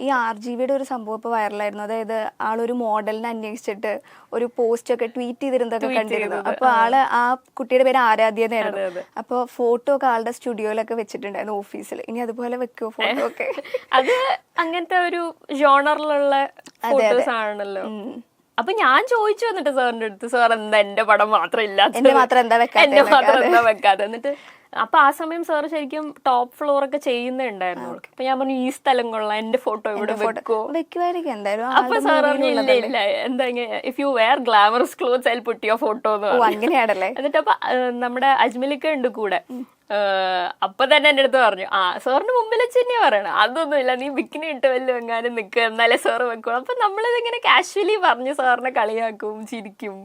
ഈ RGBയുടെ ഒരു സംഭവം ഇപ്പോൾ വൈറലായിരുന്നു. അതായത് ആളൊരു മോഡലിനെ അന്വേഷിച്ചിട്ട് ഒരു പോസ്റ്റ് ഒക്കെ ട്വീറ്റ് ചെയ്തിരുന്നതൊക്കെ കണ്ടിരുന്നു. അപ്പോൾ ആ കുട്ടിയുടെ പേര് ആരാധ്യനായിരുന്നു. അപ്പോൾ ഫോട്ടോ ഒക്കെ ആളുടെ സ്റ്റുഡിയോയിലൊക്കെ വെച്ചിട്ടുണ്ടായിരുന്നു ഓഫീസിൽ. ഇനി അതുപോലെ വെക്കുമോ ഫോട്ടോ ഒക്കെ? അത് അങ്ങനത്തെ ഒരു ജോണറിലുള്ള ഫോട്ടോസ് ആണല്ലോ. അപ്പൊ ഞാൻ ചോദിച്ചു വന്നിട്ട് സാറിന്റെ അടുത്ത്, സാർ എന്താ എന്റെ പടം മാത്രം ഇല്ലാത്ത, എന്നെ മാത്രം എന്താ വെക്കാതെ. എന്നിട്ട് അപ്പൊ ആ സമയം സാർ ശരിക്കും ടോപ്പ് ഫ്ലോർ ഒക്കെ ചെയ്യുന്നുണ്ടായിരുന്നു. അപ്പൊ ഞാൻ പറഞ്ഞു ഈ സ്ഥലം കൊള്ളാം, എന്റെ ഫോട്ടോ ഇവിടെ വെക്കുമായിരിക്കും എന്തായാലും. അപ്പൊ സാർ പറഞ്ഞു ഇല്ല എന്താ if you wear glamorous clothes I put your photo എന്ന് പറഞ്ഞു. അങ്ങനെയാണല്ലേ. എന്നിട്ട് അപ്പൊ നമ്മുടെ അജ്മലിക്ക ഉണ്ട് കൂടെ. അപ്പൊ തന്നെ എന്റെ അടുത്ത് പറഞ്ഞു, സാറിന് മുമ്പിൽ വെച്ച് തന്നെയാ പറയണം, അതൊന്നുമില്ല, നീ ബിക്കിനി ഇട്ട് വല്ലതും എങ്ങാനും നിൽക്കുക, എന്നാലേ സാറ് വെക്കുള്ളൂ. അപ്പൊ നമ്മളിതിങ്ങനെ കാഷ്വലി പറഞ്ഞ് സാറിനെ കളിയാക്കും, ചിരിക്കും.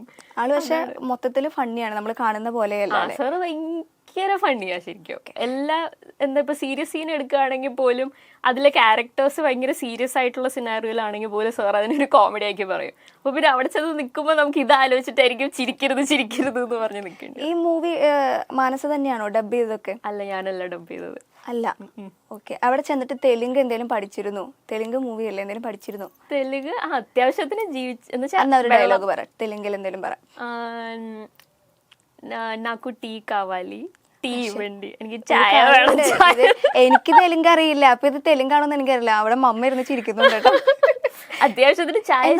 ആള് പക്ഷെ മൊത്തത്തില് ഫണ്ണിയാണ്, നമ്മൾ കാണുന്ന പോലെയല്ല. സാറ് ഭയങ്കര ഫണ്ണിയാ ശരിക്കും. എല്ലാ എന്താ ഇപ്പൊ സീരിയസ് സീൻ എടുക്കുകയാണെങ്കിൽ പോലും അതിലെ ക്യാരക്ടേഴ്സ് ഭയങ്കര സീരിയസ് ആയിട്ടുള്ള സിനാറിയോയിലാണെങ്കിൽ പോലും സാർ അതിനൊരു കോമഡി ആക്കി പറയും. അപ്പൊ പിന്നെ അവിടെ ചെന്ന് നിൽക്കുമ്പോൾ നമുക്ക് ഇത് ആലോചിച്ചിട്ടായിരിക്കും ചിരിക്കരുത് എന്ന് പറഞ്ഞ് നിൽക്കുന്നത്. ഈ മൂവി മാനസ തന്നെയാണോ ഡബ് ചെയ്തതൊക്കെ? അല്ല, ഞാനല്ല ഡബ് ചെയ്തത്. അല്ല, ഓക്കെ. അവിടെ ചെന്നിട്ട് തെലുങ്ക് എന്തെങ്കിലും പഠിച്ചിരുന്നു? തെലുങ്ക് മൂവി അല്ലേ, എന്തെങ്കിലും പഠിച്ചിരുന്നു? തെലുങ്ക് അത്യാവശ്യത്തിന് ഡയലോഗ് പറ, തെലുങ്കിൽ എന്തെങ്കിലും പറ. നാക്കു ടീ കാവാലി, ടീ വേണ്ടി, എനിക്ക് ചായ വേണം. എനിക്ക് തെലുങ്ക് അറിയില്ല, അപ്പൊ ഇത് തെലുങ്കാണോന്ന് എനിക്കറിയില്ല. അവിടെ മമ്മ ഇരുന്ന് ചിരിക്കുന്നുണ്ട് കേട്ടോ. അത്യാവശ്യത്തിന് ചായ.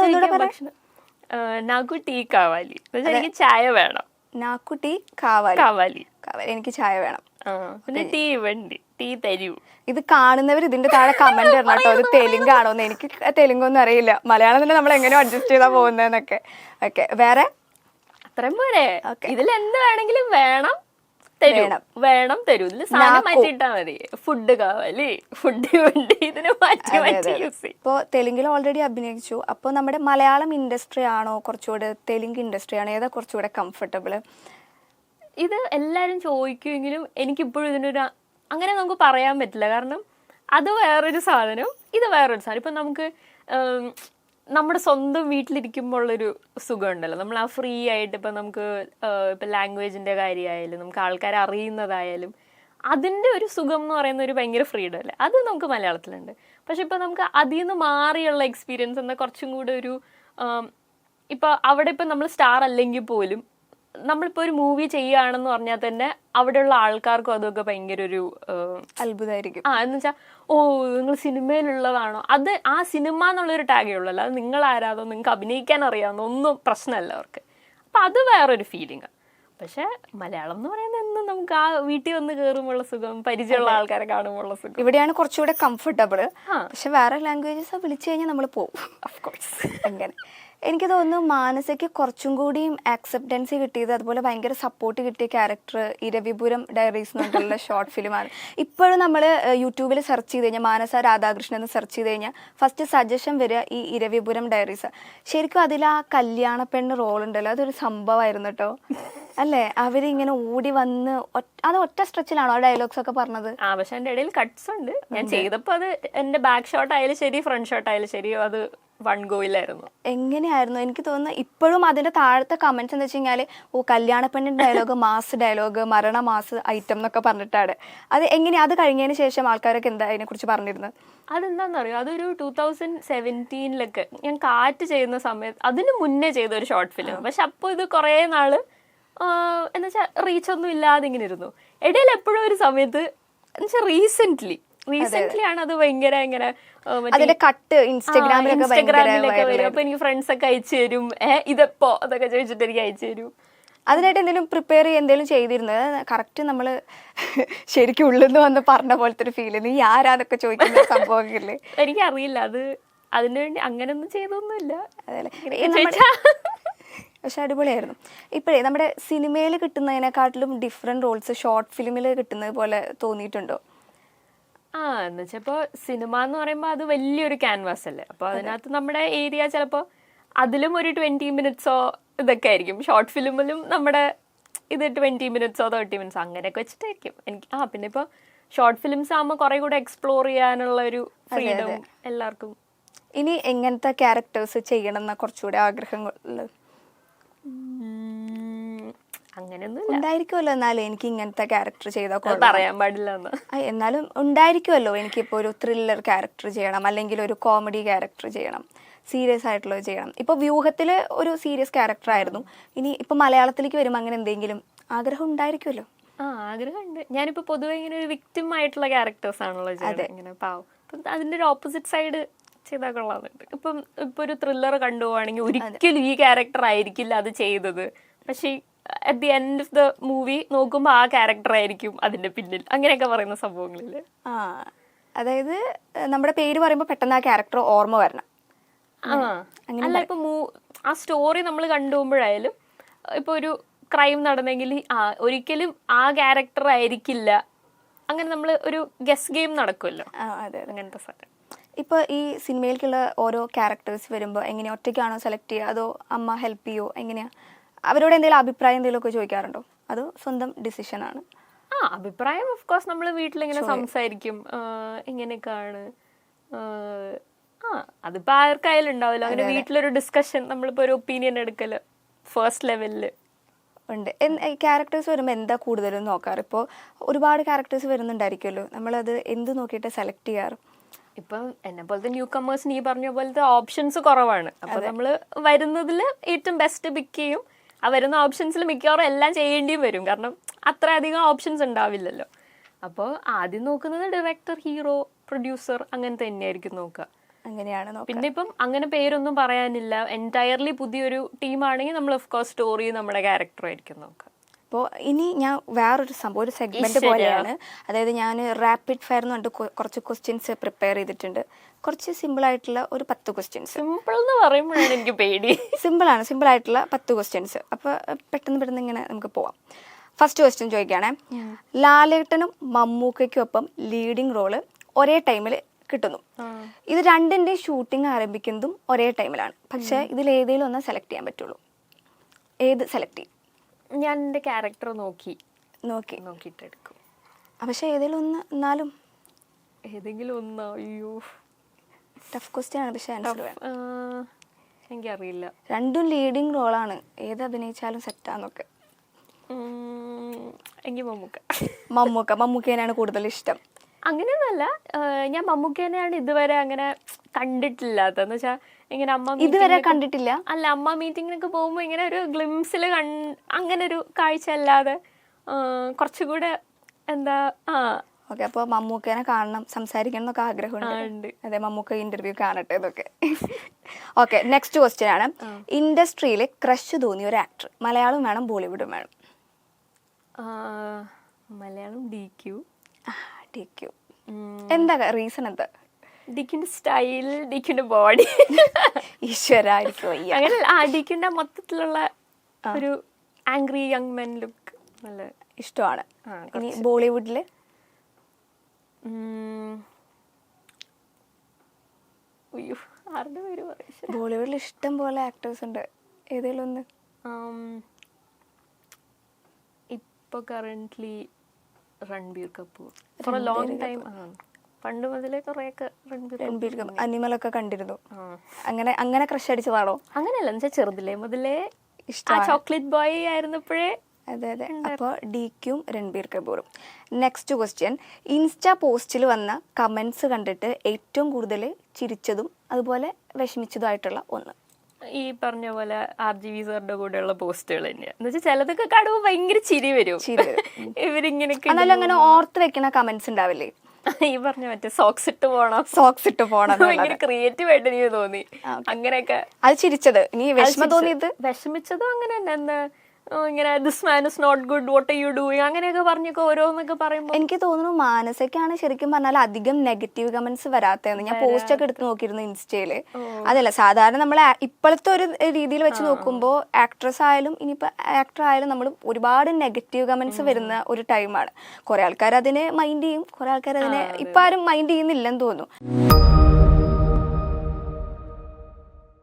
നാക്കു ടീ കാവാലി, എനിക്ക് ചായ വേണം. നാക്കു ടീ കാവാലി, കാവാലി എനിക്ക് ചായ വേണം. പിന്നെ ടീ വേണ്ടി, ടീ തരൂ. ഇത് കാണുന്നവർ ഇതിന്റെ താഴെ കമന്റ് ഇടണം കേട്ടോ, ഇത് തെലുങ്കാണോന്ന്. എനിക്ക് തെലുങ്കൊന്നും അറിയില്ല, മലയാളം തന്നെ നമ്മൾ എങ്ങനെയോ അഡ്ജസ്റ്റ് ചെയ്താ പോകുന്നതെന്നൊക്കെ. ഓക്കെ, വേറെ അത്രയും പോരെ. ഇതിൽ എന്ത് വേണമെങ്കിലും വേണം തരൂ. ഇതിൽ സാധനം മാറ്റിയിട്ടാ മതി. ഫുഡ് കാവാലി, ഫുഡ് വേണ്ടി, ഇതിനെ മാറ്റി യൂസ് ചെയ്യും. ഇപ്പൊ തെലുങ്കിൽ ഓൾറെഡി അഭിനയിച്ചു. അപ്പൊ നമ്മുടെ മലയാളം ഇൻഡസ്ട്രി ആണോ കുറച്ചുകൂടെ, തെലുങ്ക് ഇൻഡസ്ട്രി ആണോ, ഏതാ കുറച്ചുകൂടെ കംഫർട്ടബിള്? ഇത് എല്ലാരും ചോദിക്കുമെങ്കിലും എനിക്കിപ്പോഴും ഇതിനൊരു അങ്ങനെ നമുക്ക് പറയാൻ പറ്റില്ല. കാരണം അത് വേറൊരു സാധനം, ഇത് വേറൊരു സാധനം. ഇപ്പൊ നമുക്ക് നമ്മുടെ സ്വന്തം വീട്ടിലിരിക്കുമ്പോൾ ഉള്ളൊരു സുഖം ഉണ്ടല്ലോ, നമ്മൾ ആ ഫ്രീ ആയിട്ട് ഇപ്പം നമുക്ക് ഇപ്പം ലാംഗ്വേജിൻ്റെ കാര്യമായാലും നമുക്ക് ആൾക്കാരെ അറിയുന്നതായാലും അതിൻ്റെ ഒരു സുഖം എന്ന് പറയുന്ന ഒരു ഭയങ്കര ഫ്രീഡം അല്ലേ, അത് നമുക്ക് മലയാളത്തിലുണ്ട്. പക്ഷെ ഇപ്പം നമുക്ക് അതിൽ നിന്ന് മാറിയുള്ള എക്സ്പീരിയൻസ് എന്നാൽ കുറച്ചും കൂടെ ഒരു ഇപ്പം അവിടെ ഇപ്പം നമ്മൾ സ്റ്റാർ അല്ലെങ്കിൽ പോലും നമ്മളിപ്പോൾ ഒരു മൂവി ചെയ്യുകയാണെന്ന് പറഞ്ഞാൽ തന്നെ അവിടെയുള്ള ആൾക്കാർക്കും അതൊക്കെ ഭയങ്കര ഒരു അത്ഭുതമായിരിക്കും. എന്ന് വെച്ചാൽ നിങ്ങൾ സിനിമയിലുള്ളതാണോ, അത് ആ സിനിമ എന്നുള്ളൊരു ടാഗേ ഉള്ളല്ലോ, അത് നിങ്ങൾ ആരാധോ, നിങ്ങൾക്ക് അഭിനയിക്കാൻ അറിയാവുന്ന ഒന്നും പ്രശ്നമല്ല അവർക്ക്. അപ്പം അത് വേറൊരു ഫീലിംഗാണ്. പക്ഷെ മലയാളം എന്ന് പറയുന്നത് എന്നും നമുക്ക് ആ വീട്ടിൽ വന്ന് കയറുമ്പോഴുള്ള സുഖം, പരിചയമുള്ള ആൾക്കാരെ കാണുമ്പോഴുള്ള സുഖം, ഇവിടെയാണ് കുറച്ചുകൂടെ കംഫർട്ടബിൾ. പക്ഷെ വേറെ ലാംഗ്വേജസ് വിളിച്ചു കഴിഞ്ഞാൽ നമ്മൾ പോകും, ഓഫ് കോഴ്സ്. അങ്ങനെ എനിക്ക് തോന്നുന്നു മാനസയ്ക്ക് കുറച്ചും കൂടിയും ആക്സെപ്റ്റൻസ് കിട്ടിയത്, അതുപോലെ ഭയങ്കര സപ്പോർട്ട് കിട്ടിയ ക്യാരക്ടർ ഇരവിപുരം ഡയറീസ് എന്ന് പറഞ്ഞിട്ടുള്ള ഷോർട്ട് ഫിലിമാണ്. ഇപ്പോഴും നമ്മൾ യൂട്യൂബിൽ സെർച്ച് ചെയ്ത് കഴിഞ്ഞാൽ മാനസ രാധാകൃഷ്ണൻ എന്ന് സെർച്ച് ചെയ്ത് കഴിഞ്ഞാൽ ഫസ്റ്റ് സജഷൻ വരിക ഈ ഇരവിപുരം ഡയറീസ്. ശരിക്കും അതിൽ ആ കല്യാണ പെണ്ണ് റോൾ ഉണ്ടല്ലോ, അതൊരു സംഭവമായിരുന്നു കേട്ടോ, അല്ലേ? അവരിങ്ങനെ ഓടി വന്ന് അത് ഒറ്റ സ്ട്രെച്ചിലാണോ ആ ഡയലോഗ്സ് ഒക്കെ പറഞ്ഞത്? പക്ഷെ എൻ്റെ ഇടയിൽ കട്ട്സ് ഉണ്ട്. ഞാൻ ചെയ്തപ്പോൾ അത് എൻ്റെ ബാക്ക് ഷോട്ട് ആയാലും ശരി, ഫ്രണ്ട് ഷോട്ട് ആയാലും ശരി, അത് വൺ ഗോയിലായിരുന്നു. എങ്ങനെയായിരുന്നു? എനിക്ക് തോന്നുന്നു ഇപ്പോഴും അതിന്റെ താഴത്തെ കമന്റ്സ് എന്ന് വെച്ച് കഴിഞ്ഞാൽ കല്യാണ പെണ്ണിന്റെ ഡയലോഗ്, മാസ് ഡയലോഗ്, മരണ മാസ് ഐറ്റം എന്നൊക്കെ പറഞ്ഞിട്ടാണ്. അത് എങ്ങനെയാ, അത് കഴിഞ്ഞതിന് ശേഷം ആൾക്കാരൊക്കെ എന്താ അതിനെ കുറിച്ച് പറഞ്ഞിരുന്നത്? അതെന്താണെന്നറിയോ, അതൊരു 2017 ഞാൻ കാറ്റ് ചെയ്യുന്ന സമയത്ത്, അതിന് മുന്നേ ചെയ്ത ഒരു ഷോർട്ട് ഫിലിം. പക്ഷെ അപ്പോൾ ഇത് കുറേ നാള് എന്ന് വെച്ചാൽ റീച്ചൊന്നും ഇല്ലാതെ ഇങ്ങനെ ഇരുന്നു. ഇടയിൽ എപ്പോഴും ഒരു സമയത്ത് എന്നുവെച്ചാൽ റീസെന്റ് ആണ് അത് ഭയങ്കര ഇങ്ങനെ ഇൻസ്റ്റഗ്രാമിലൊക്കെ വരും. അപ്പൊ എനിക്ക് ഫ്രണ്ട്സ് ഒക്കെ അയച്ചു തരും, ഇതെപ്പോ അതൊക്കെ ചോദിച്ചിട്ട് എനിക്ക് അയച്ചു തരും. അതിനായിട്ട് എന്തെങ്കിലും പ്രിപ്പയർ ചെയ്യുക എന്തെങ്കിലും ചെയ്തിരുന്നത്? കറക്റ്റ് നമ്മള് ശരിക്കും ഉള്ളിന്ന് വന്ന് പറഞ്ഞ പോലത്തെ ഒരു ഫീൽ, നീ ആരാന്നൊക്കെ ചോദിക്കുന്ന സംഭവമൊക്കെ എനിക്കറിയില്ല, അത് അതിനു വേണ്ടി അങ്ങനെയൊന്നും ചെയ്തൊന്നുമില്ല. പക്ഷെ അടിപൊളിയായിരുന്നു. ഇപ്പോഴേ നമ്മുടെ സിനിമയിൽ കിട്ടുന്നതിനെക്കാട്ടിലും ഡിഫറെന്റ് റോൾസ് ഷോർട്ട് ഫിലിമിൽ കിട്ടുന്നത് പോലെ തോന്നിയിട്ടുണ്ടോ? എന്ന് വെച്ചാൽ ഇപ്പോൾ സിനിമ എന്ന് പറയുമ്പോൾ അത് വലിയൊരു ക്യാൻവാസ് അല്ലേ. അപ്പോൾ അതിനകത്ത് നമ്മുടെ ഏരിയ ചിലപ്പോൾ അതിലും ഒരു 20 മിനിറ്റ്സോ ഇതൊക്കെ ആയിരിക്കും. ഷോർട്ട് ഫിലിമിലും നമ്മുടെ ഇത് 20 മിനിറ്റ്സോ 30 മിനിറ്റ്സോ അങ്ങനെയൊക്കെ വെച്ചിട്ടായിരിക്കും എനിക്ക്. പിന്നെ ഇപ്പോൾ ഷോർട്ട് ഫിലിംസ് ആകുമ്പോൾ കുറേ കൂടെ എക്സ്പ്ലോർ ചെയ്യാനുള്ള ഒരു ഫ്രീഡം എല്ലാവർക്കും. ഇനി എങ്ങനത്തെ ക്യാരക്ടേഴ്സ് ചെയ്യണം എന്ന കുറച്ചുകൂടെ ആഗ്രഹങ്ങൾ? അങ്ങനെയൊന്നും ഉണ്ടായിരിക്കുമല്ലോ എന്നാലും എനിക്ക് ഇങ്ങനത്തെ ക്യാരക്ടർ ചെയ്താൽ പറയാൻ പാടില്ല എന്ന്. എന്നാലും ഉണ്ടായിരിക്കുമല്ലോ എനിക്കിപ്പോൾ ഒരു ത്രില്ലർ ക്യാരക്ടർ ചെയ്യണം, അല്ലെങ്കിൽ ഒരു കോമഡി ക്യാരക്ടർ ചെയ്യണം, സീരിയസ് ആയിട്ടുള്ളത് ചെയ്യണം. ഇപ്പോൾ വ്യൂഹത്തിൽ ഒരു സീരിയസ് ക്യാരക്ടർ ആയിരുന്നു, ഇനി ഇപ്പോൾ മലയാളത്തിലേക്ക് വരുമ്പോൾ അങ്ങനെ എന്തെങ്കിലും ആഗ്രഹം ഉണ്ടായിരിക്കുമല്ലോ? ആഗ്രഹമുണ്ട്. ഞാനിപ്പോൾ പൊതുവെ ഇങ്ങനെ ഒരു വിക്ടിം ആയിട്ടുള്ള ക്യാരക്ടേഴ്സ് ആണല്ലോ ചെയ്യുന്നത്, ഇങ്ങനെ പാവം. അപ്പം അതിൻ്റെ ഒരു ഓപ്പോസിറ്റ് സൈഡ് ചെയ്താൽ കൊള്ളാമെന്നുണ്ട്. ഇപ്പൊ ഒരു ത്രില്ലർ കണ്ടുപോവാണെങ്കിൽ ഒരിക്കലും ഈ ക്യാരക്ടർ ആയിരിക്കില്ല അത് ചെയ്തത്, പക്ഷേ at the end of the movie നോക്കുമ്പോൾ ആ ക്യാരക്ടർ ആയിരിക്കും അതിന്റെ പിന്നിൽ, അങ്ങനെയൊക്കെ പറയുന്ന സംഭവങ്ങളില്. അതായത് നമ്മുടെ പേര് പറയുമ്പോൾ പെട്ടെന്ന് ആ ക്യാരക്ടർ ഓർമ്മ വരണം. അല്ല, ഇപ്പൊ ആ സ്റ്റോറി നമ്മൾ കണ്ടുപോകുമ്പോഴായാലും ഇപ്പൊ ഒരു ക്രൈം നടന്നെങ്കിൽ ഒരിക്കലും ആ ക്യാരക്ടർ ആയിരിക്കില്ല, അങ്ങനെ നമ്മൾ ഒരു ഗസ് ഗെയിം നടക്കുമല്ലോ, അങ്ങനത്തെ സാധനം. ഇപ്പോൾ ഈ സിനിമയിലേക്കുള്ള ഓരോ ക്യാരക്ടേഴ്സ് വരുമ്പോൾ എങ്ങനെയാ, ഒറ്റയ്ക്കാണോ സെലക്ട് ചെയ്യുക, അതോ അമ്മ ഹെൽപ്പ് ചെയ്യോ, എങ്ങനെയാ? അവരോട് എന്തെങ്കിലും അഭിപ്രായം എന്തെങ്കിലും ഒക്കെ ചോദിക്കാറുണ്ടോ, അതോ സ്വന്തം ഡിസിഷൻ ആണ്? അഭിപ്രായം ഓഫ് കോഴ്സ് നമ്മൾ വീട്ടിലിങ്ങനെ സംസാരിക്കും, ഇങ്ങനെയൊക്കെയാണ്. അതിപ്പോ ആർക്കായാലും ഉണ്ടാവില്ല അങ്ങനെ വീട്ടിലൊരു ഡിസ്കഷൻ, നമ്മളിപ്പോ ഒരു ഒപ്പീനിയൻ എടുക്കല് ഫസ്റ്റ് ലെവലില് ഉണ്ട്. ക്യാരക്ടേഴ്സ് വരുമ്പോൾ എന്താ കൂടുതലും നോക്കാറ്? ഇപ്പോൾ ഒരുപാട് ക്യാരക്ടേഴ്സ് വരുന്നുണ്ടായിരിക്കുമല്ലോ, നമ്മളത് എന്ത് നോക്കിയിട്ട് സെലക്ട് ചെയ്യാറ്? ഇപ്പം എന്നെ പോലത്തെ ന്യൂ കമേഴ്സിന് ഈ പറഞ്ഞ പോലത്തെ ഓപ്ഷൻസ് കുറവാണ്. അപ്പൊ നമ്മള് വരുന്നതിൽ ഏറ്റവും ബെസ്റ്റ് പിക്ക് ചെയ്യും. ആ വരുന്ന ഓപ്ഷൻസിൽ മിക്കവാറും എല്ലാം ചെയ്യേണ്ടിയും വരും, കാരണം അത്ര അധികം ഓപ്ഷൻസ് ഉണ്ടാവില്ലല്ലോ. അപ്പോൾ ആദ്യം നോക്കുന്നത് ഡയറക്ടർ, ഹീറോ, പ്രൊഡ്യൂസർ, അങ്ങനത്തെ തന്നെയായിരിക്കും നോക്കുക. അങ്ങനെയാണ്. പിന്നെ ഇപ്പം അങ്ങനെ പേരൊന്നും പറയാനില്ല, എൻറ്റയർലി പുതിയൊരു ടീമാണെങ്കിൽ നമ്മൾ ഓഫ് കോഴ്സ് സ്റ്റോറി നമ്മുടെ ക്യാരക്ടർ ആയിരിക്കും നോക്കുക. അപ്പോൾ ഇനി ഞാൻ വേറൊരു സംഭവം, ഒരു സെഗ്മെന്റ് പോലെയാണ്. അതായത് ഞാൻ റാപ്പിഡ് ഫയർ എന്ന് പറഞ്ഞിട്ട് കുറച്ച് ക്വസ്റ്റ്യൻസ് പ്രിപ്പയർ ചെയ്തിട്ടുണ്ട്. കുറച്ച് സിമ്പിൾ ആയിട്ടുള്ള ഒരു 10 ക്വസ്റ്റ്യൻസ്. സിമ്പിൾ എന്ന് പറയുമ്പോഴാണ് എനിക്ക് പേടി. സിമ്പിൾ ആയിട്ടുള്ള 10 ക്വസ്റ്റ്യൻസ്. അപ്പോൾ പെട്ടെന്ന് ഇങ്ങനെ നമുക്ക് പോവാം. ഫസ്റ്റ് ക്വസ്റ്റ്യൻ ചോദിക്കുകയാണെ, ലാലേട്ടനും മമ്മൂക്കയ്ക്കും ഒപ്പം ലീഡിങ് റോള് ഒരേ ടൈമിൽ കിട്ടുന്നു. ഇത് രണ്ടിൻ്റെയും ഷൂട്ടിംഗ് ആരംഭിക്കുന്നതും ഒരേ ടൈമിലാണ്. പക്ഷെ ഇതിൽ ഏതെങ്കിലും ഒന്ന് സെലക്ട് ചെയ്യാൻ പറ്റുള്ളൂ. ഏത് സെലക്ട് ചെയ്യും? ഞാൻ എൻ്റെ ക്യാരക്ടർ നോക്കിയിട്ട് എടുക്കും. പക്ഷെ ഏതെങ്കിലും ഒന്ന്, എന്നാലും ഏതെങ്കിലും ഒന്ന്. അയ്യോ, ടഫ് ക്വസ്റ്റ്യൻ ആണ്. പക്ഷെ എനിക്കറിയില്ല. രണ്ടും ലീഡിങ് റോളാണ്, ഏത് അഭിനയിച്ചാലും സെറ്റാന്നൊക്കെ. എനിക്ക് മമ്മൂക്കേനാണ് കൂടുതൽ ഇഷ്ടം. അങ്ങനെയൊന്നുമല്ല, ഞാൻ മമ്മൂക്കേനെയാണ് ഇതുവരെ അങ്ങനെ കണ്ടിട്ടില്ലാത്തതെന്ന് വെച്ചാൽ ഇങ്ങനെ അമ്മ ഇതുവരെ കണ്ടിട്ടില്ല. അല്ല, അമ്മ മീറ്റിങ്ങിനൊക്കെ പോകുമ്പോൾ ഇങ്ങനെ ഒരു ഗ്ലിംസിൽ അങ്ങനെ ഒരു കാഴ്ച അല്ലാതെ കുറച്ചുകൂടെ എന്താ. ഓക്കെ, അപ്പോൾ മമ്മൂക്കേനെ കാണണം, സംസാരിക്കണം എന്നൊക്കെ ആഗ്രഹമുണ്ട്. അതെ, മമ്മൂക്ക ഇന്റർവ്യൂ കാണട്ടെ എന്നൊക്കെ. ഓക്കെ, നെക്സ്റ്റ് ക്വസ്റ്റ്യൻ ആണ്, ഇൻഡസ്ട്രിയിൽ ക്രഷ് തോന്നിയ ഒരു ആക്ടർ, മലയാളം വേണം ബോളിവുഡും വേണം? മലയാളം DQ. എന്താ റീസൺ? എന്താ? ഡിക്കിന്റെ സ്റ്റൈൽ, ഡിക്കിന്റെ ബോഡി. ഈശ്വരായിരിക്കും അങ്ങനെ ഡിക്കിന്റെ മൊത്തത്തിലുള്ള ഒരു ആംഗ്രി യങ് മെൻ ലുക്ക് നല്ല ഇഷ്ടമാണ്. ഇനി ബോളിവുഡില് ആരുടെ പേര് പറയും? ബോളിവുഡിൽ ഇഷ്ടം പോലെ ആക്ടേഴ്സ് ഉണ്ട്, ഏതെങ്കിലും ഒന്ന്? ഇപ്പൊ currently Ranbir Kapoor. For a long time, പണ്ട് മുതലേ കുറെയൊക്കെ രൺബീർ കപൂർ. അനിമലൊക്കെ കണ്ടിരുന്നു. അങ്ങനെ ക്രഷ് അടിച്ചതാണോ? അങ്ങനെയല്ല, എന്ന് വെച്ചാൽ ചെറുതിലേ മുതലേ ഇഷ്ടം, ചോക്ലേറ്റ് ബോയ് ആയിരുന്നപ്പോഴേ. അതെ. അപ്പോൾ DQയും രൺബീർ കപൂറും. നെക്സ്റ്റ് ക്വസ്റ്റ്യൻ, ഇൻസ്റ്റാ പോസ്റ്റിൽ വന്ന കമന്റ്സ് കണ്ടിട്ട് ഏറ്റവും കൂടുതൽ ചിരിച്ചതും അതുപോലെ വിഷമിച്ചതുമായിട്ടുള്ള ഒന്ന്? ഈ പറഞ്ഞ പോലെ RGV സാറിന്റെ കൂടെയുള്ള പോസ്റ്റുകൾ തന്നെയാണ്. എന്ന് വെച്ചാൽ ചിലതൊക്കെ കാണുമ്പോൾ ഭയങ്കര ചിരി വരും. ഇവരിങ്ങനെ അങ്ങനെ ഓർത്ത് വെക്കുന്ന കമന്റ്സ് ഉണ്ടാവില്ലേ? ഈ പറഞ്ഞ മറ്റേ സോക്സ് ഇട്ട് പോണം ഭയങ്കര ക്രിയേറ്റീവ് ആയിട്ട് എനിക്ക് തോന്നി. അങ്ങനെയൊക്കെ അത് ചിരിച്ചത്. ഇനി വിഷമം തോന്നിയത്? വിഷമിച്ചതും അങ്ങനെ തന്നെ. എന്താ ഇങ്ങനെ this man is not good, what are you doing, അങ്ങനെയൊക്കെ പറഞ്ഞൊക്കെ ഓരോന്നൊക്കെ പറയുമ്പോൾ എനിക്ക് തോന്നുന്നു മാനസയ്ക്കാണ് ശരിക്കും പറഞ്ഞാൽ അധികം നെഗറ്റീവ് കമന്റ്സ് വരാത്തതെന്ന്. ഞാൻ പോസ്റ്റ് ഒക്കെ എടുത്ത് നോക്കിയിരുന്നു ഇൻസ്റ്റയില്. അതല്ല, സാധാരണ നമ്മൾ ഇപ്പോഴത്തെ ഒരു രീതിയിൽ വെച്ച് നോക്കുമ്പോൾ ആക്ട്രസ് ആയാലും ഇനിയിപ്പോൾ ആക്ടർ ആയാലും നമ്മൾ ഒരുപാട് നെഗറ്റീവ് കമന്റ്സ് വരുന്ന ഒരു ടൈമാണ്. കുറെ ആൾക്കാർ അതിനെ മൈൻഡ് ചെയ്യും, കുറെ ആൾക്കാർ അതിനെ ഇപ്പം ആരും മൈൻഡ് ചെയ്യുന്നില്ലെന്ന് തോന്നുന്നു.